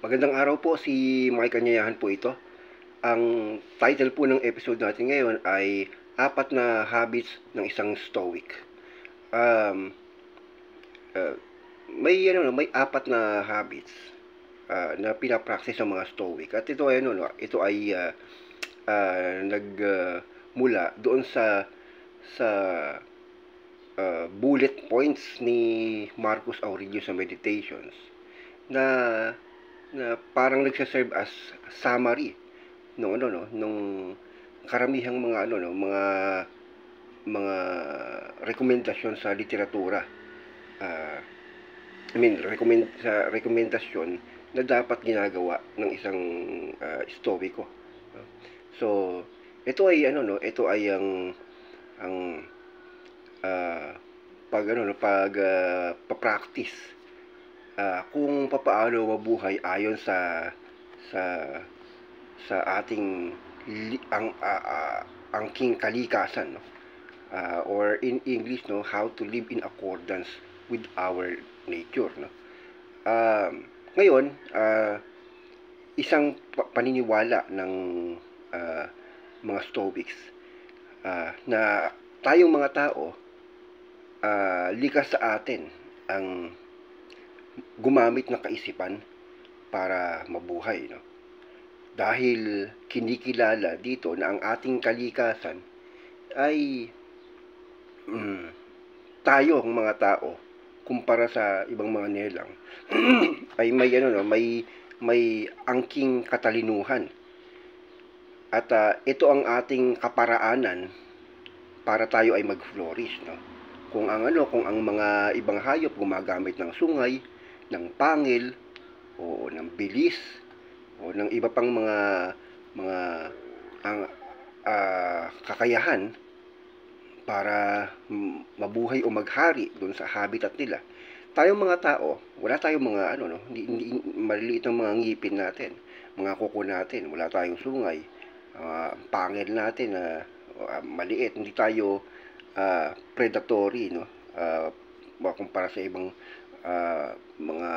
Magandang araw po, si Mike Kanyayahan po ito. Ang title po ng episode natin ngayon ay Apat na Habits ng Isang Stoic. Um, uh, may apat na habits na pinapractice ng mga Stoic. At ito ay nagmula doon sa bullet points ni Marcus Aurelius sa Meditations na parang nagsaserve as summary nung karamihang mga rekomendasyon sa literatura. uh, rekomendasyon na dapat ginagawa ng isang stoiko. So ito ay ang pa-practice kung papaano mabuhay ayon sa sa ating angking kalikasan, no? Or in English, no, how to live in accordance with our nature, no? Ngayon, isang paniniwala ng mga Stoics na tayong mga tao, likas sa atin ang gumamit ng kaisipan para mabuhay, no? Dahil kinikilala dito na ang ating kalikasan ay tayong mga tao kumpara sa ibang mga nilalang ay may angking katalinuhan. At ito ang ating kaparaanan para tayo ay mag-flourish, no? Kung ang mga ibang hayop gumagamit ng sungay, ng pangil, o ng bilis, o ng iba pang mga kakayahan para mabuhay o maghari doon sa habitat nila. Tayong mga tao, wala tayong mga hindi maliliit ang mga ngipin natin, mga kuko natin, wala tayong sungay, pangil natin maliit, hindi tayo predatory, no? Kumpara sa ibang mga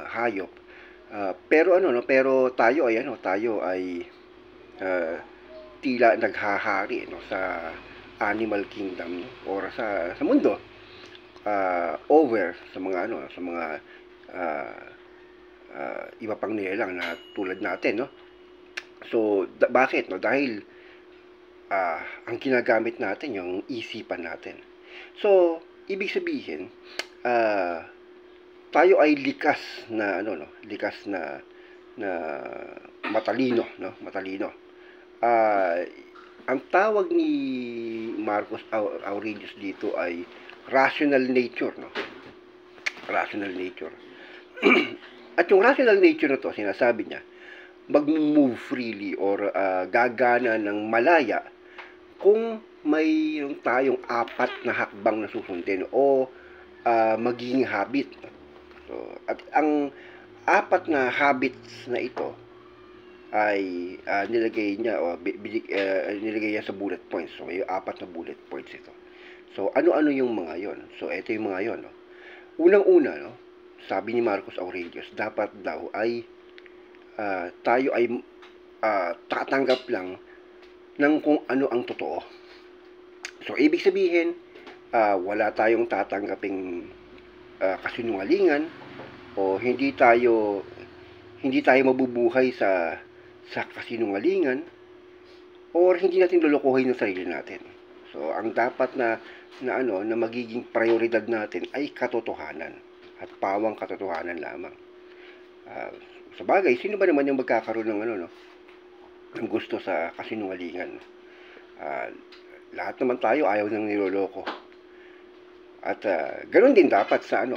hayop. Pero tayo ay tila naghahari, no, sa animal kingdom, no? Or sa mundo, over sa mga iba pang nilalang na tulad natin, no? So bakit, no? Dahil ang ginagamit natin yung isipan natin. So ibig sabihin, tayo ay likas na matalino, no? Matalino. Ang tawag ni Marcus Aurelius dito ay rational nature, no? Rational nature. At yung rational nature na to, sinasabi niya, mag-move freely or gagana ng malaya kung mayroon tayong apat na hakbang na susundin o magiging habit. So, at ang apat na habits na ito ay nilagay niya sa bullet points. So may apat na bullet points ito. So ano-ano yung mga yon? So ito yung mga yon, no? Unang-una, no, sabi ni Marcus Aurelius, dapat daw ay tayo ay tatanggap lang ng kung ano ang totoo. So ibig sabihin, wala tayong tatanggaping kasinungalingan, o hindi tayo mabubuhay sa kasinungalingan, or hindi natin lulukuhin ng sarili natin. So ang dapat na magiging prioridad natin ay katotohanan at pawang katotohanan lamang. Sa bagay, sino ba naman yung magkakaroon ng gusto sa kasinungalingan? Lahat naman tayo ayaw ng niloloko. At ganoon din dapat sa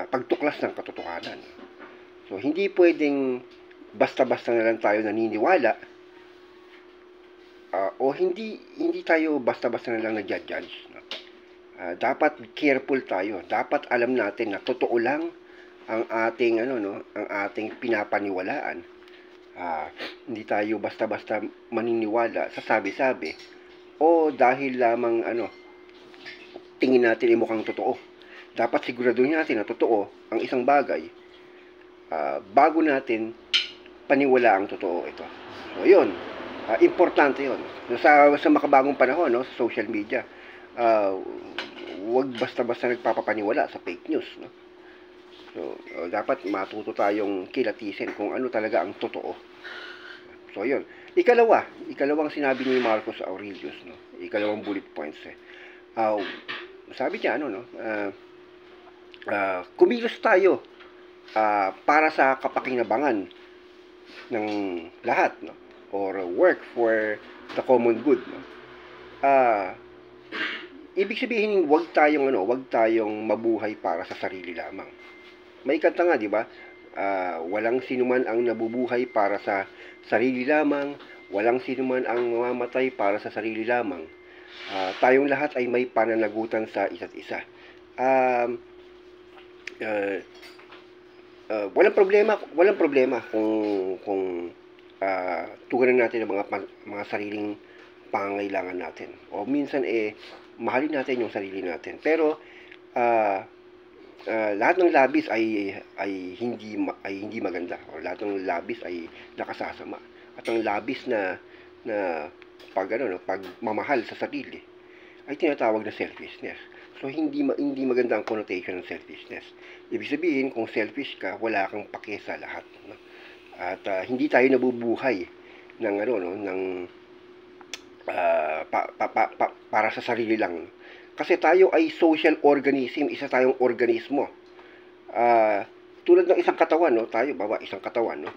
pagtuklas ng katotohanan. So hindi pwedeng basta-basta na lang tayo naniniwala, o hindi tayo basta-basta na lang nagja-judge, no? Dapat careful tayo. Dapat alam natin na totoo lang ang ating pinapaniwalaan. Hindi tayo basta-basta maniniwala sa sabi-sabi o dahil lamang tingin natin ay mukhang totoo. dapat siguraduhin natin na totoo ang isang bagay bago natin paniwala ang totoo ito. So, yun. Importante yun. Sa makabagong panahon, no, sa social media, huwag basta-basta nagpapapaniwala sa fake news. No? So, dapat matuto tayong kilatisin kung ano talaga ang totoo. So, yun. Ikalawang sinabi ni Marcos Aurelius, no? Ikalawang bullet points. Sabi niya, kumilos tayo para sa kapakinabangan ng lahat, no? Or work for the common good, no? Ibig sabihin, wag tayong mabuhay para sa sarili lamang. May kanta nga, di ba? Walang sinuman ang nabubuhay para sa sarili lamang, walang sinuman ang mamamatay para sa sarili lamang. Tayong lahat ay may pananagutan sa isa't isa. Walang problema kung tugunan natin ang mga sariling pangangailangan natin. O minsan mahalin natin yung sarili natin. Pero lahat ng labis ay hindi maganda. O lahat ng labis ay nakasasama. At ang labis na pagmamahal sa sarili ay tinatawag na selfishness. So hindi maganda ang connotation ng selfishness. Ibig sabihin, kung selfish ka, wala kang pake sa lahat, no? At hindi tayo nabubuhay para sa sarili lang. Kasi tayo ay social organism, isa tayong organismo. Tulad ng isang katawan, no? Isang katawan, no?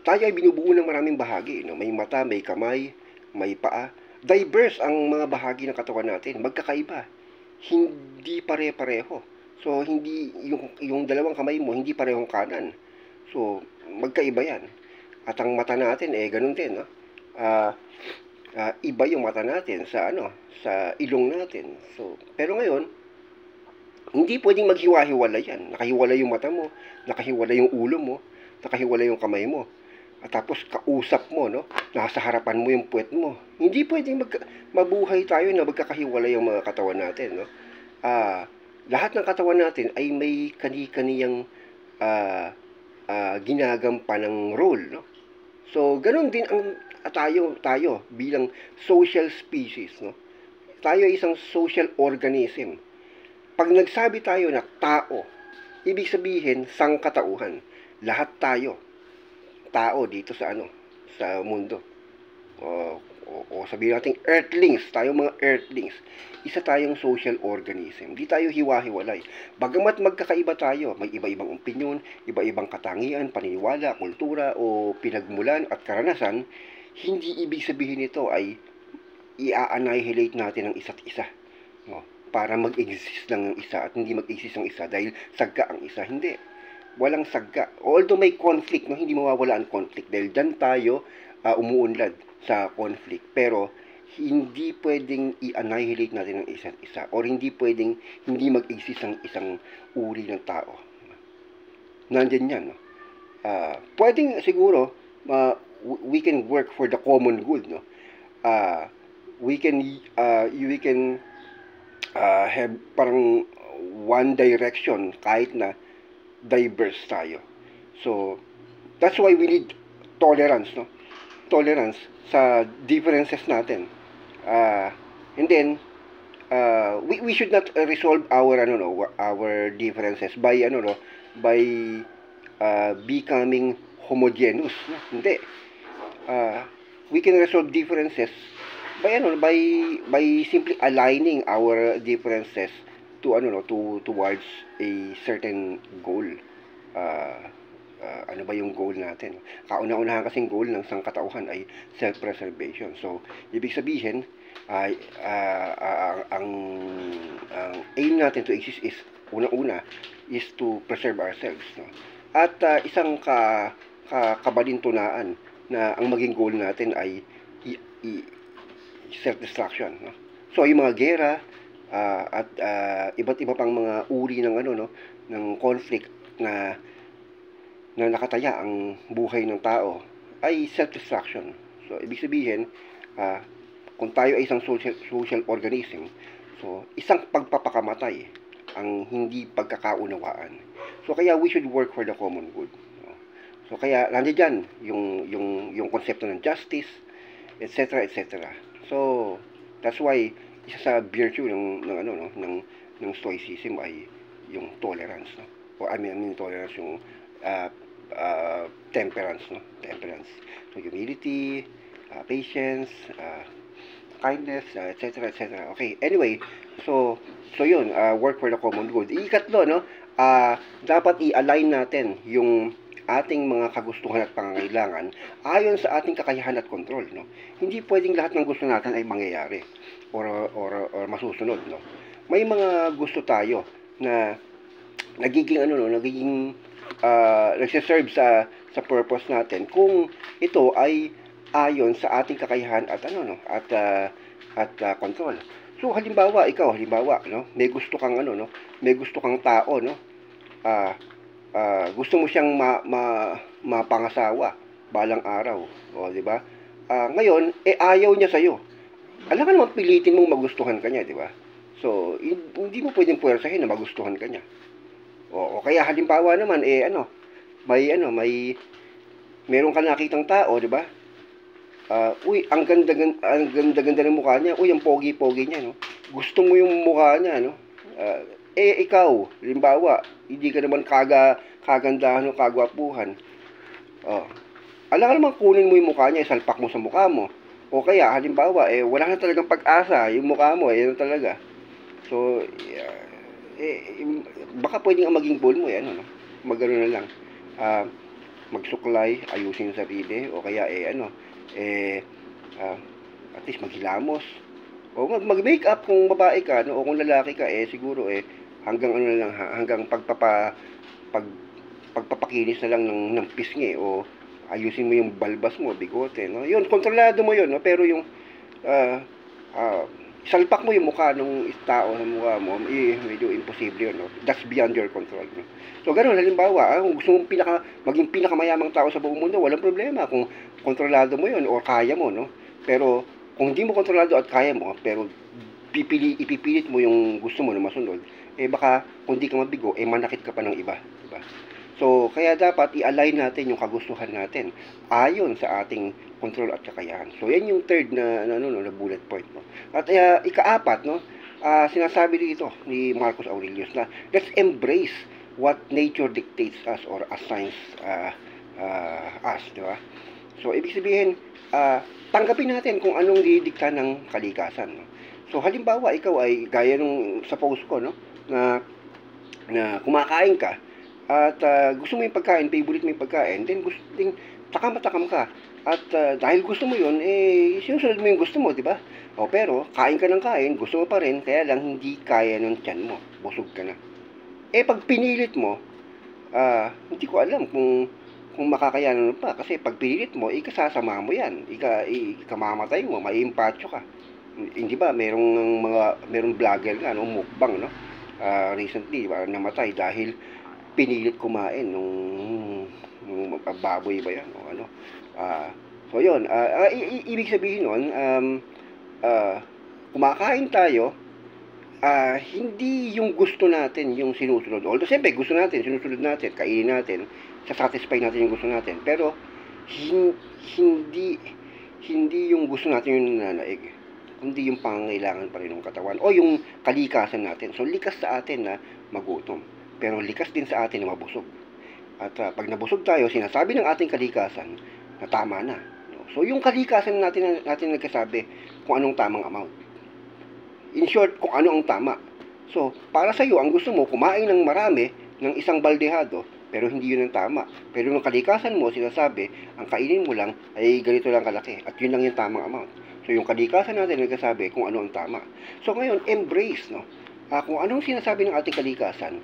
Tayo ay binubuo ng maraming bahagi, no? May mata, may kamay, may paa. Diverse ang mga bahagi ng katawan natin, magkakaiba. Hindi pare-pareho. So hindi yung dalawang kamay mo hindi parehong kanan. So magkaiba 'yan. At ang mata natin ganun din, no? Iba yung mata natin sa ilong natin. So pero ngayon hindi pwedeng maghiwa-hiwalay yan. Nakahiwalay yung mata mo, nakahiwalay yung ulo mo, nakahiwalay yung kamay mo. At tapos kausap mo, no? Nasa harapan mo yung puwet mo. Hindi pwedeng mabuhay tayo na magkakahiwalay yung mga katawan natin, no? Lahat ng katawan natin ay may kani-kaniyang ginagampanang role, no? So, ganoon din ang tayo bilang social species, no? Tayo ay isang social organism. Pag nagsabi tayo na tao, ibig sabihin sangkatauhan. Lahat tayo tao dito sa mundo. O sabihin natin earthlings, tayo mga earthlings. Isa tayong social organism. Di tayo hiwa-hiwalay. Bagamat magkakaiba tayo, may iba-ibang opinyon, iba-ibang katangian, paniniwala, kultura o pinagmulan at karanasan, hindi ibig sabihin nito ay i-annihilate natin ang isa't isa. No? Para mag-exist lang ang isa at hindi mag-exist ang isa dahil sagka ang isa. Hindi. Walang sagka. Although may conflict, no? Hindi mawawala ang conflict dahil dyan tayo umuunlad sa conflict. Pero hindi pwedeng i-annihilate natin ang isa't isa or hindi pwedeng hindi mag-exist ang isang uri ng tao. Nandyan yan, no? Pwedeng siguro we can work for the common good, no? We can have parang one direction kahit na diverse tayo. So that's why we need tolerance, no? Tolerance sa differences natin. And then we should not resolve our differences by becoming homogeneous, no? Hindi. We can resolve differences by simply aligning our differences towards a certain goal. Ano ba yung goal natin? Kauna-unahan kasing goal ng sangkatauhan ay self-preservation. So, ibig sabihin ay ang aim natin to exist is una-una is to preserve ourselves, no? At isang kabalintunaan na ang maging goal natin ay self-destruction, no? So, yung mga gera at iba't iba pang mga uri ng ng conflict na nakataya ang buhay ng tao ay self-destruction. So, ibig sabihin, kung tayo ay isang social organism, so, isang pagpapakamatay ang hindi pagkakaunawaan. So kaya we should work for the common good. No? So kaya nandiyan yung konsepto ng justice, etc., etc. So that's why isa sa virtue ng ano no ng stoicism ay yung tolerance, no? O I mean tolerance, yung uh, temperance, no? Temperance. So humility, patience, kindness, etc., etc. Okay, anyway, so yun, work for the common good. Ikatlo, no, dapat i-align natin yung ating mga kagustuhan at pangangailangan ayon sa ating kakayahan at kontrol, no. Hindi pwedeng lahat ng gusto natin ay mangyayari or masusunod, no. May mga gusto tayo na nagiging ano no, nagiging nagse-serve sa purpose natin kung ito ay ayon sa ating kakayahan at ano no at control. So halimbawa no, may gusto kang ano no, may gusto kang tao no, gusto mo siyang mapangasawa balang araw, o di ba? Ngayon ayaw niya sa iyo. Alam ka naman pilitin mong magustuhan kanya, di ba? So hindi mo pwedeng puwersahin na magustuhan kanya. O kaya halimbawa naman may meron ka nakitang tao, di ba? Uy, ang ganda ng mukha niya. Uy, ang pogi-pogi niya, no? Gusto mo yung mukha niya, no? Ikaw, halimbawa, hindi ka naman kagandahan o kagwapuhan. Alam ka naman kunin mo yung mukha niya, isalpak mo sa mukha mo. O kaya, halimbawa, wala na talagang pag-asa yung mukha mo, yun talaga. So, baka pwedeng ang maging goal mo, no? Magano na lang. Magsuklay, ayusin yung sarili, o kaya at least maghilamos, o mag-makeup kung babae ka, no? O kung lalaki ka, siguro hanggang ano na lang, hanggang pagpapakinis na lang ng pisngi, o ayusin mo yung balbas mo, bigote, no? Yun, kontrolado mo yun, no? Pero yung salpak mo yung mukha ng tao sa mukha mo, medyo imposible yun, no? That's beyond your control, no? So, ganun, halimbawa, kung gusto mong maging pinakamayamang tao sa buong mundo, walang problema kung kontrolado mo yun o kaya mo, no? Pero, kung hindi mo kontrolado at kaya mo, pero ipipilit mo yung gusto mo na masunod, baka, kung di ka mabigo, manakit ka pa ng iba, diba? So, kaya dapat i-align natin yung kagustuhan natin ayon sa ating control at kakayahan. So, yan yung third na bullet point, no? At ika-apat, no, sinasabi dito ni Marcus Aurelius na let's embrace what nature dictates us or assigns us, di ba? So, ibig sabihin, tanggapin natin kung anong didikta ng kalikasan, no? So, halimbawa, ikaw ay gaya nung sa post ko, no, na kumakain ka, at gusto mo yung pagkain, favorite mo yung pagkain, then takam ka. At dahil gusto mo yun, sinusunod mo yung gusto mo, di ba? O pero, kain ka ng kain, gusto mo pa rin, kaya lang hindi kaya ng tiyan mo, busog ka na. Pag pinilit mo, hindi ko alam kung makakayanan pa, kasi pag pinilit mo, ikasasama mo yan, ikamamatay mo, maiimpatyo ka. Hindi ba, merong vlogger nga, no, mukbang, no? Recently, namatay dahil pinilit kumain nung baboy ba yan o ano. So yun, ibig sabihin nun, kumakain tayo, hindi yung gusto natin yung sinusunod. Although siyempre gusto natin, sinusunod natin, kainin natin, satisfy natin yung gusto natin, pero hindi yung gusto natin yung nananaig, kundi yung pangangailangan pa rin ng katawan o yung kalikasan natin. So likas sa atin na magutom, pero likas din sa atin na mabusog. At pag nabusog tayo, sinasabi ng ating kalikasan na tama na. No? So yung kalikasan natin nagkasabi kung anong tamang amount. In short, kung ano ang tama. So, para sa iyo, ang gusto mo, kumain ng marami ng isang baldehado, pero hindi yun ang tama. Pero yung kalikasan mo, sinasabi, ang kainin mo lang ay ganito lang kalaki. At yun lang yung tamang amount. So, yung kalikasan natin nagkasabi kung ano ang tama. So, ngayon, embrace, no? Kung anong sinasabi ng ating kalikasan,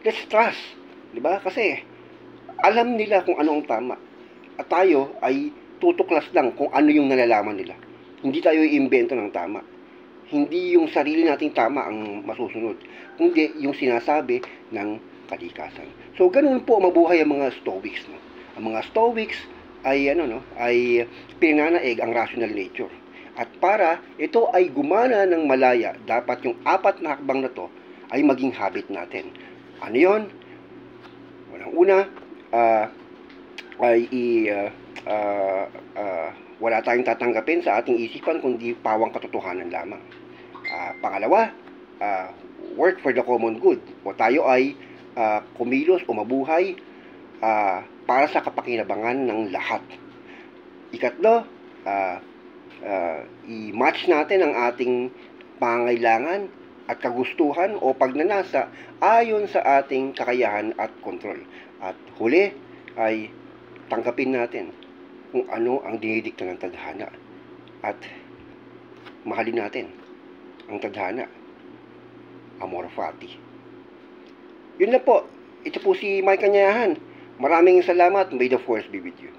let's trust, di ba? Kasi alam nila kung ano ang tama, at tayo ay tutuklas lang kung ano yung nalalaman nila. Hindi tayo iimbento ng tama. Hindi yung sarili nating tama ang masusunod, kundi yung sinasabi ng kalikasan. So ganun po mabuhay ang mga Stoics, no? Ang mga Stoics ay ay pinanaig ang rational nature. At para ito ay gumana ng malaya, dapat yung apat na hakbang na to ay maging habit natin. Ano yon? Unang-una, wala tayong tatanggapin sa ating isipan kundi pawang katotohanan lamang. Pangalawa, work for the common good. O tayo ay kumilos o mabuhay para sa kapakinabangan ng lahat. Ikatlo, i-match natin ang ating pangailangan at kagustuhan o pagnanasa ayon sa ating kakayahan at kontrol. At huli ay tanggapin natin kung ano ang dinidikta ng tadhana at mahalin natin ang tadhana. Amor fati. Yun na po. Ito po si Mike Kanyahan. Maraming salamat. May the force be with you.